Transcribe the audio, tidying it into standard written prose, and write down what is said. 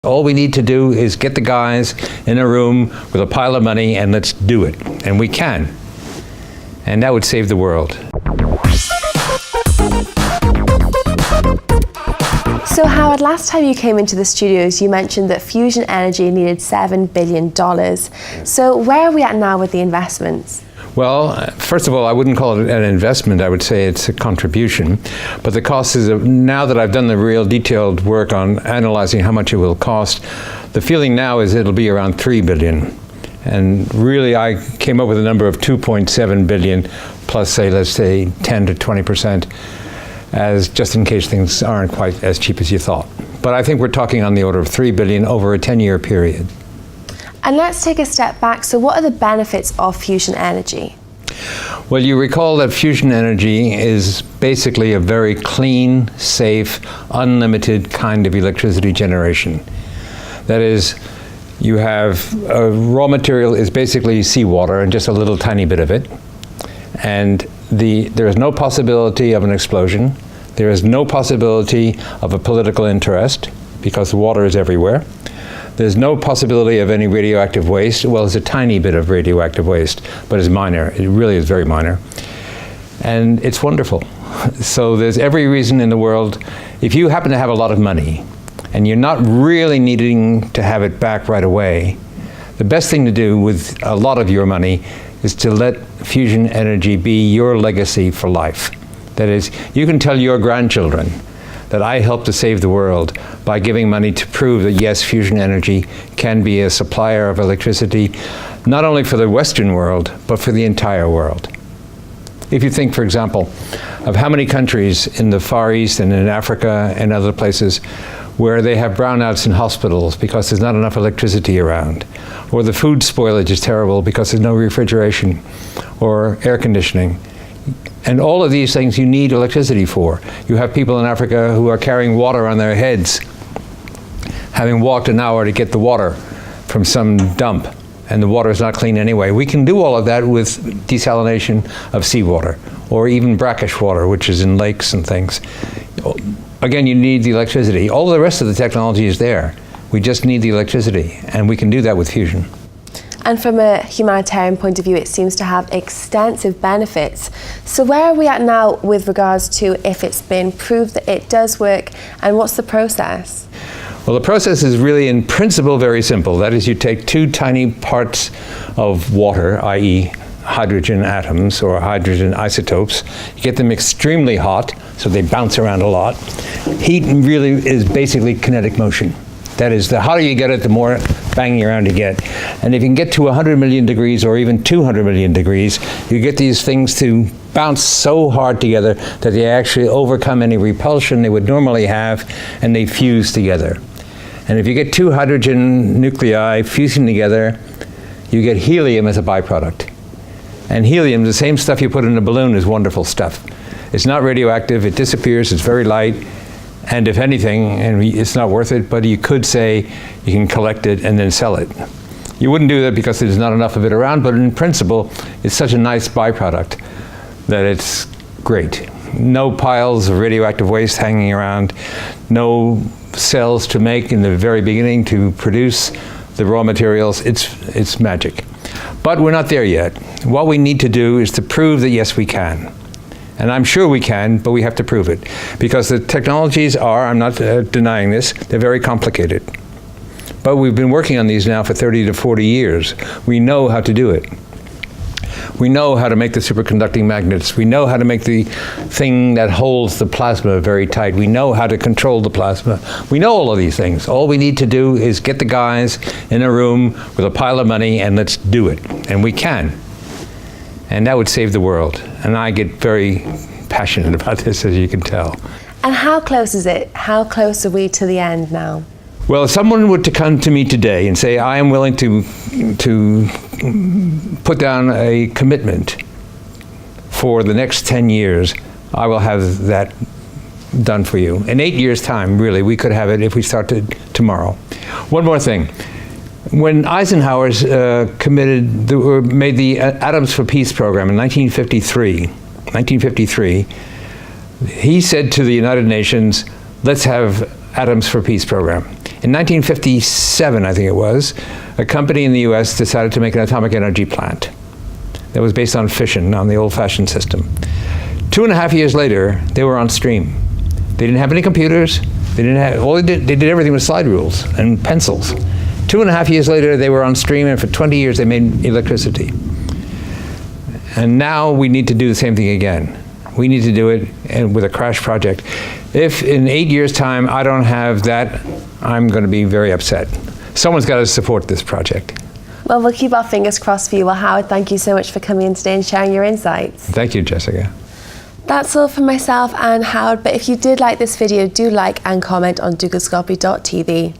All we need to do is get the guys in a room with a pile of money and let's do it. And we can. And that would save the world. So Howard, last time you came into the studios, you mentioned that fusion energy needed $7 billion. So where are we at now with the investments? Well, first of all, I wouldn't call it an investment. I would say it's a contribution. But the cost is, now that I've done the real detailed work on analyzing how much it will cost, the feeling now is it'll be around $3 billion. And really, I came up with a number of $2.7 billion plus, say, let's say 10 to 20%, as just in case things aren't quite as cheap as you thought. But I think we're talking on the order of $3 billion over a 10-year period. And let's take a step back. So what are the benefits of fusion energy? Well, you recall that fusion energy is basically a very clean, safe, unlimited kind of electricity generation. That is, you have a raw material is basically seawater and just a little tiny bit of it. And there is no possibility of an explosion. There is no possibility of a political interest because the water is everywhere. There's no possibility of any radioactive waste. Well, there's a tiny bit of radioactive waste, but it's minor. It really is very minor. And it's wonderful. So there's every reason in the world, if you happen to have a lot of money and you're not really needing to have it back right away, the best thing to do with a lot of your money is to let fusion energy be your legacy for life. That is, you can tell your grandchildren that I helped to save the world by giving money to prove that yes, fusion energy can be a supplier of electricity, not only for the Western world, but for the entire world. If you think, for example, of how many countries in the Far East and in Africa and other places where they have brownouts in hospitals because there's not enough electricity around, or the food spoilage is terrible because there's no refrigeration or air conditioning. And all of these things you need electricity for. You have people in Africa who are carrying water on their heads, having walked an hour to get the water from some dump, and the water is not clean anyway. We can do all of that with desalination of seawater, or even brackish water, which is in lakes and things. Again, you need the electricity. All the rest of the technology is there. We just need the electricity, and we can do that with fusion. And from a humanitarian point of view, it seems to have extensive benefits. So where are we at now with regards to if it's been proved that it does work, and what's the process? Well, the process is really, in principle, very simple. That is, you take two tiny parts of water, i.e. hydrogen atoms or hydrogen isotopes. You get them extremely hot, so they bounce around a lot. Heat really is basically kinetic motion. That is, the hotter you get it, the more banging around you get. And if you can get to 100 million degrees or even 200 million degrees, you get these things to bounce so hard together that they actually overcome any repulsion they would normally have, and they fuse together. And if you get two hydrogen nuclei fusing together, you get helium as a byproduct. And helium, the same stuff you put in a balloon, is wonderful stuff. It's not radioactive, it disappears, it's very light. And if anything, and it's not worth it, but you could say you can collect it and then sell it. You wouldn't do that because there's not enough of it around, but in principle, it's such a nice byproduct that it's great. No piles of radioactive waste hanging around, no cells to make in the very beginning to produce the raw materials. It's magic. But we're not there yet. What we need to do is to prove that yes, we can. And I'm sure we can, but we have to prove it. Because the technologies are, I'm not denying this, they're very complicated. But we've been working on these now for 30 to 40 years. We know how to do it. We know how to make the superconducting magnets. We know how to make the thing that holds the plasma very tight. We know how to control the plasma. We know all of these things. All we need to do is get the guys in a room with a pile of money and let's do it. And we can. And that would save the world. And I get very passionate about this, as you can tell. And how close is it? How close are we to the end now? Well, if someone were to come to me today and say, I am willing to put down a commitment for the next 10 years, I will have that done for you. In 8 years' time, really, we could have it if we started tomorrow. One more thing. When Eisenhower's made the Atoms for Peace program in 1953, he said to the United Nations, let's have Atoms for Peace program. In 1957, I think it was, a company in the US decided to make an atomic energy plant that was based on fission, on the old-fashioned system. 2.5 years later, they were on stream. They didn't have any computers. They did everything with slide rules and pencils. 2.5 years later, they were on stream, and for 20 years, they made electricity. And now we need to do the same thing again. We need to do it with a crash project. If in 8 years' time I don't have that, I'm going to be very upset. Someone's got to support this project. Well, we'll keep our fingers crossed for you. Well, Howard, thank you so much for coming in today and sharing your insights. Thank you, Jessica. That's all from myself and Howard, but if you did like this video, do like and comment on Dukascopy.tv.